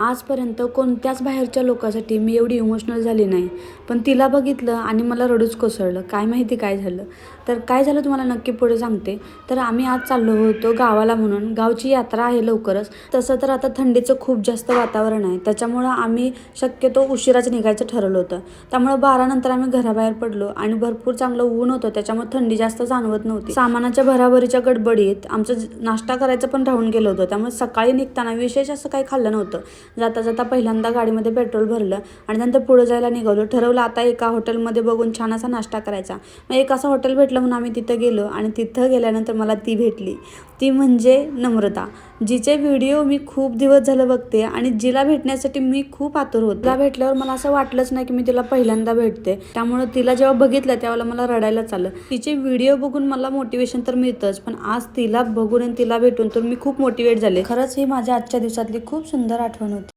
आजपर्यंत कोणत्याच बाहेरच्या लोकांसाठी मी एवढी इमोशनल झाली नाही. पण तिला बघितलं आणि मला रडूच कोसळलं. काय माहिती काय झालं. तर काय झालं तुम्हाला नक्की पुढे सांगते. तर आम्ही आज चाललो होतो गावाला म्हणून. गावची यात्रा आहे लवकरच. तसं तर आता थंडीचं खूप जास्त वातावरण आहे. त्याच्यामुळं आम्ही शक्यतो उशिराच निघायचं ठरवलं होतं. त्यामुळं 12 नंतर आम्ही घराबाहेर पडलो आणि भरपूर चांगलं ऊन होतं. त्याच्यामुळे थंडी जास्त जाणवत नव्हती. सामानाच्या भराभरीच्या गडबडीत आमचं नाश्ता करायचं पण राहून गेलं होतं. त्यामुळे सकाळी निघताना विशेष असं काही खाल्लं नव्हतं. जाता जाता पहिल्यांदा गाडीमध्ये पेट्रोल भरलं आणि नंतर पुढे जायला निघालो. ठरवलं आता एका हॉटेलमध्ये बघून छान असा नाश्ता करायचा. मग एक असं हॉटेल भेटलं म्हणून आम्ही तिथं गेलो आणि तिथं गेल्यानंतर मला ती भेटली. ती म्हणजे नम्रता, जिचे व्हिडिओ मी खूप दिवस झालं बघते आणि जिला भेटण्यासाठी मी खूप आतुर होते. तिला भेटल्यावर मला असं वाटलंच नाही की मी तिला पहिल्यांदा भेटते. त्यामुळे तिला जेव्हा बघितलं त्यावेळेला मला रडायलाच आलं. तिचे व्हिडिओ बघून मला मोटिवेशन तर मिळतंच, पण आज तिला बघून आणि तिला भेटून तर मी खूप मोटिवेट झाले. खरंच ही माझ्या आजच्या दिवसातली खूप सुंदर आठवण होती.